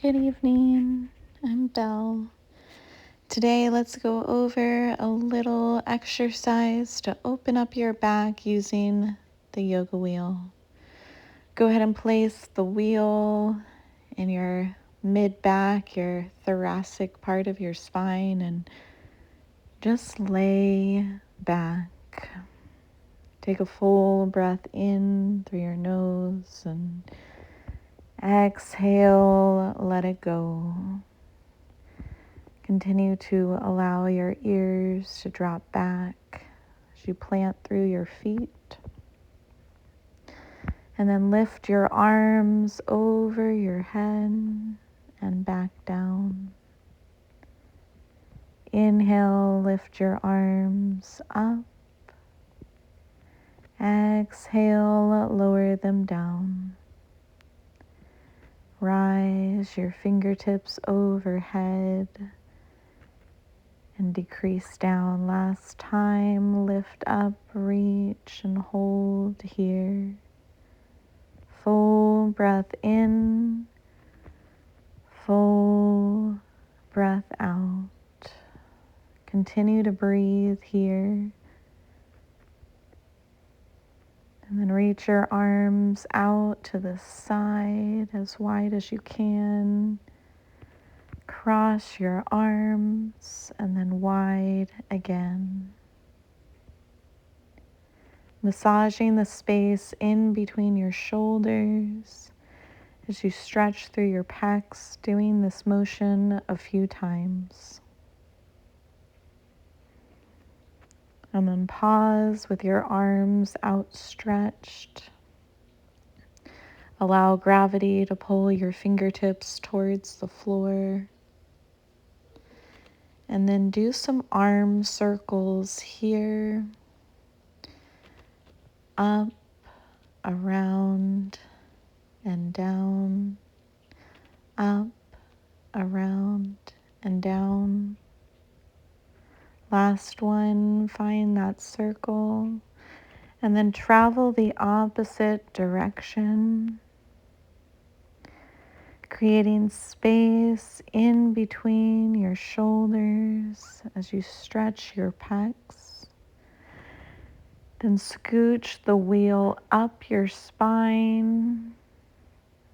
Good evening. I'm Belle. Today, let's go over a little exercise to open up your back using the yoga wheel. Go ahead and place the wheel in your mid-back, your thoracic part of your spine, and just lay back. Take a full breath in through your nose and exhale, let it go. Continue to allow your ears to drop back as you plant through your feet. And then lift your arms over your head and back down. Inhale, lift your arms up. Exhale, lower them down. Rise your fingertips overhead and decrease down. Last time, lift up, reach, and hold here. Full breath in, full breath out. Continue to breathe here. And then reach your arms out to the side as wide as you can. Cross your arms and then wide again. Massaging the space in between your shoulders as you stretch through your pecs, doing this motion a few times. And then pause with your arms outstretched. Allow gravity to pull your fingertips towards the floor. And then do some arm circles here, up, around, and down, up, around, and down. Last one, find that circle, and then travel the opposite direction, creating space in between your shoulders as you stretch your pecs. Then scooch the wheel up your spine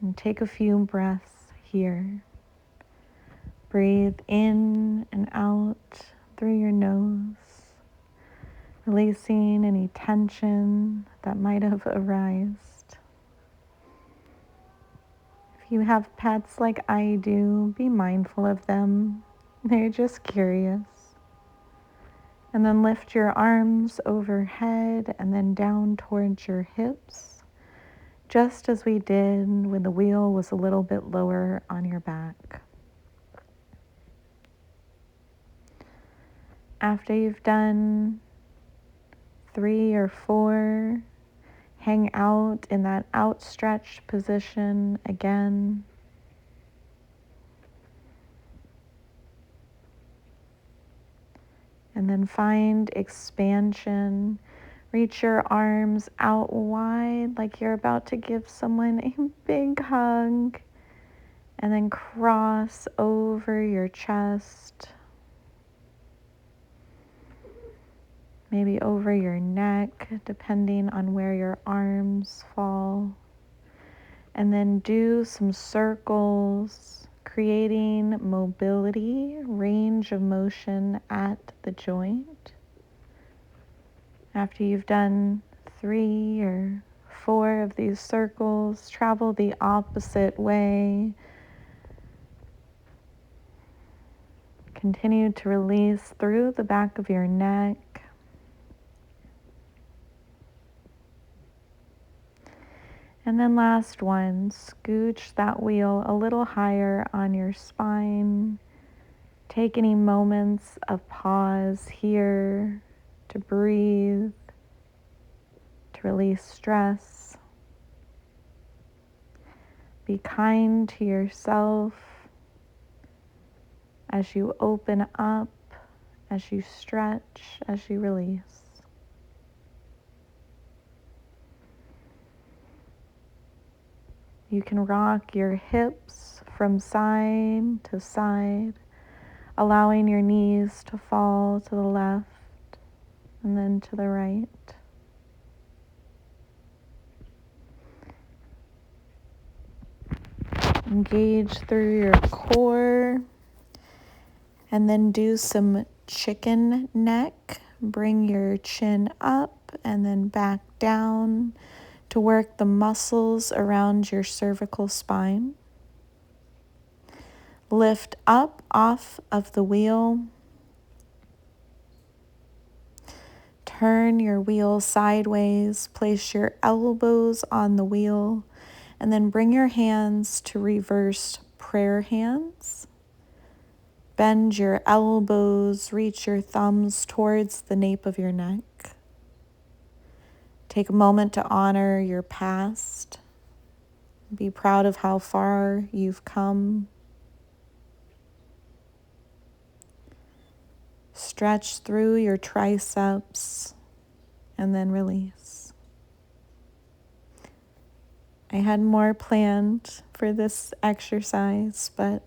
and take a few breaths here. Breathe in and out through your nose, releasing any tension that might have arisen. If you have pets like I do, be mindful of them. They're just curious. And then lift your arms overhead and then down towards your hips, just as we did when the wheel was a little bit lower on your back. After you've done 3 or 4, hang out in that outstretched position again. And then find expansion. Reach your arms out wide like you're about to give someone a big hug. And then cross over your chest. Maybe over your neck, depending on where your arms fall. And then do some circles, creating mobility, range of motion at the joint. After you've done 3 or 4 of these circles, travel the opposite way. Continue to release through the back of your neck. And then last one, scooch that wheel a little higher on your spine. Take any moments of pause here to breathe, to release stress. Be kind to yourself as you open up, as you stretch, as you release. You can rock your hips from side to side, allowing your knees to fall to the left and then to the right. Engage through your core and then do some chicken neck. Bring your chin up and then back down to work the muscles around your cervical spine. Lift up off of the wheel. Turn your wheel sideways. Place your elbows on the wheel and then bring your hands to reverse prayer hands. Bend your elbows, reach your thumbs towards the nape of your neck. Take a moment to honor your past. Be proud of how far you've come. Stretch through your triceps and then release. I had more planned for this exercise, but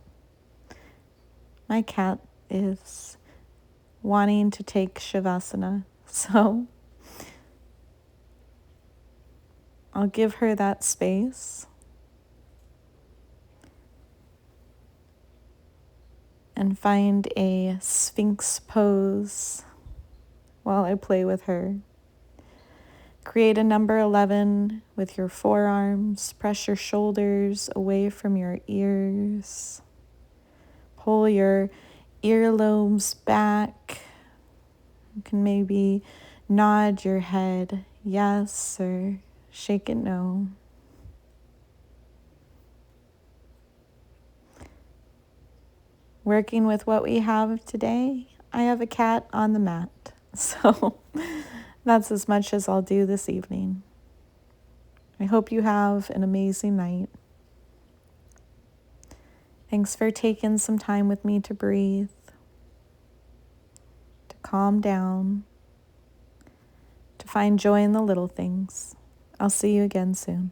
my cat is wanting to take Shavasana, so I'll give her that space. And find a Sphinx pose while I play with her. Create a number 11 with your forearms. Press your shoulders away from your ears. Pull your earlobes back. You can maybe nod your head yes or shake it no. Working with what we have today, I have a cat on the mat. So that's as much as I'll do this evening. I hope you have an amazing night. Thanks for taking some time with me to breathe, to calm down, to find joy in the little things. I'll see you again soon.